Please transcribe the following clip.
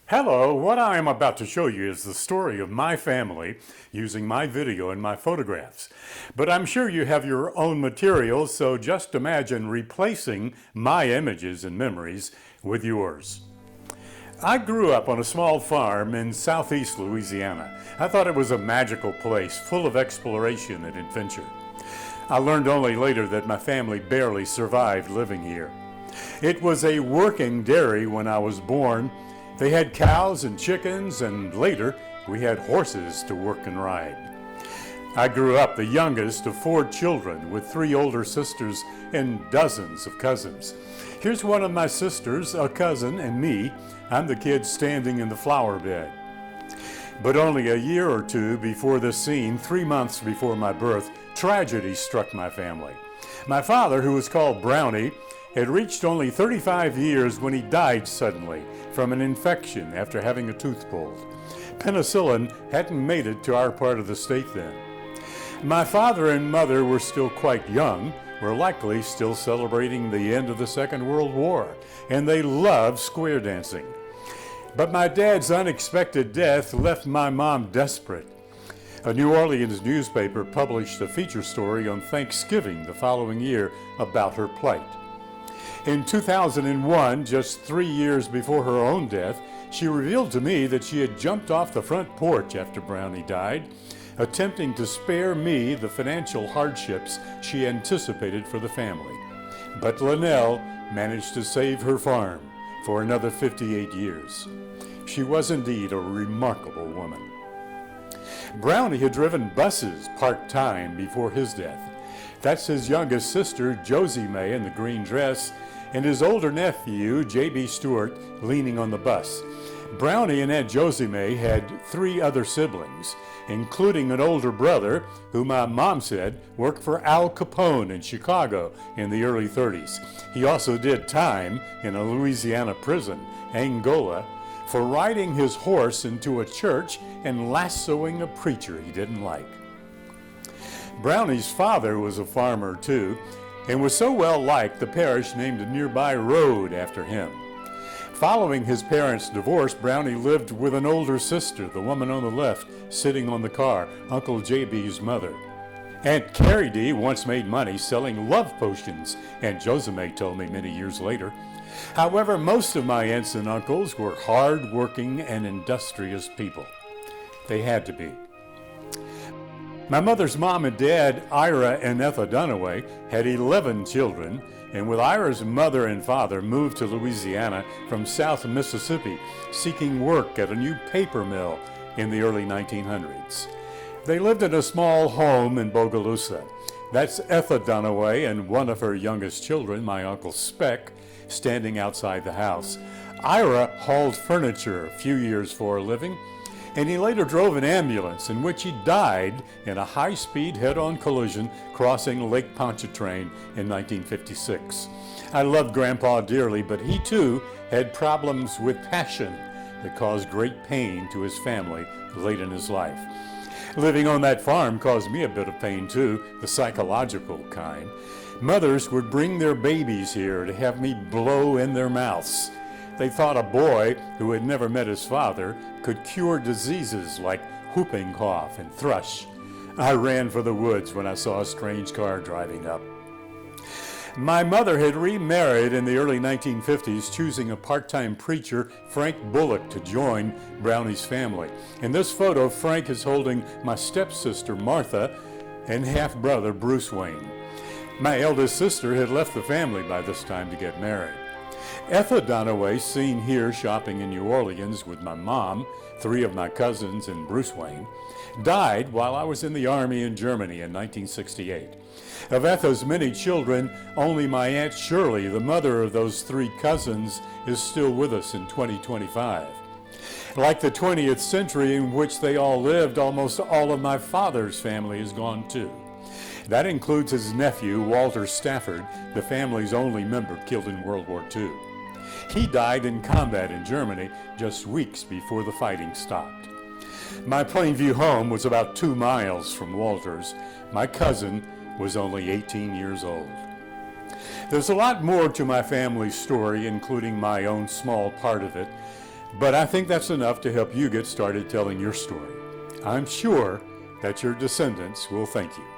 Hello, what I am about to show you is the story of my family using my video and my photographs. But I'm sure you have your own material, so just imagine replacing my images and memories with yours. I grew up on a small farm in southeast Louisiana. I thought it was a magical place full of exploration and adventure. I learned only later that my family barely survived living here. It was a working dairy when I was born. They had cows and chickens, and later we had horses to work and ride. I grew up the youngest of 4 children with 3 older sisters and dozens of cousins. Here's one of my sisters, a cousin, and me. I'm the kid standing in the flower bed. But only a year or two before this scene, 3 months before my birth, tragedy struck my family. My father, who was called Brownie, had reached only 35 years when he died suddenly from an infection after having a tooth pulled. Penicillin hadn't made it to our part of the state then. My father and mother were still quite young, were likely still celebrating the end of the Second World War, and they loved square dancing. But my dad's unexpected death left my mom desperate. A New Orleans newspaper published a feature story on Thanksgiving the following year about her plight. In 2001, just 3 years before her own death, she revealed to me that she had jumped off the front porch after Brownie died, attempting to spare me the financial hardships she anticipated for the family. But Linnell managed to save her farm for another 58 years. She was indeed a remarkable woman. Brownie had driven buses part-time before his death. That's his youngest sister, Josie May, in the green dress, and his older nephew, J.B. Stewart, leaning on the bus. Brownie and Aunt Josie May had 3 other siblings, including an older brother who my mom said worked for Al Capone in Chicago in the early 30s. He also did time in a Louisiana prison, Angola, for riding his horse into a church and lassoing a preacher he didn't like. Brownie's father was a farmer too, and was so well liked the parish named a nearby road after him. Following his parents' divorce, Brownie lived with an older sister, the woman on the left, sitting on the car, Uncle J.B.'s mother. Aunt Carrie D. once made money selling love potions, Aunt Josemay told me many years later. However, most of my aunts and uncles were hard-working and industrious people. They had to be. My mother's mom and dad, Ira and Etha Dunaway, had 11 children, and with Ira's mother and father moved to Louisiana from South Mississippi, seeking work at a new paper mill in the early 1900s. They lived in a small home in Bogalusa. That's Etha Dunaway and one of her youngest children, my Uncle Speck, standing outside the house. Ira hauled furniture a few years for a living, and he later drove an ambulance in which he died in a high-speed head-on collision crossing Lake Pontchartrain in 1956. I loved Grandpa dearly, but he too had problems with passion that caused great pain to his family late in his life. Living on that farm caused me a bit of pain too, the psychological kind. Mothers would bring their babies here to have me blow in their mouths. They thought a boy who had never met his father could cure diseases like whooping cough and thrush. I ran for the woods when I saw a strange car driving up. My mother had remarried in the early 1950s, choosing a part-time preacher, Frank Bullock, to join Brownie's family. In this photo, Frank is holding my stepsister, Martha, and half-brother, Bruce Wayne. My eldest sister had left the family by this time to get married. Etha Dunaway, seen here shopping in New Orleans with my mom, 3 of my cousins, and Bruce Wayne, died while I was in the Army in Germany in 1968. Of Etha's many children, only my Aunt Shirley, the mother of those 3 cousins, is still with us in 2025. Like the 20th century in which they all lived, almost all of my father's family is gone too. That includes his nephew, Walter Stafford, the family's only member killed in World War II. He died in combat in Germany just weeks before the fighting stopped. My Plainview home was about 2 miles from Walter's. My cousin was only 18 years old. There's a lot more to my family's story, including my own small part of it. But I think that's enough to help you get started telling your story. I'm sure that your descendants will thank you.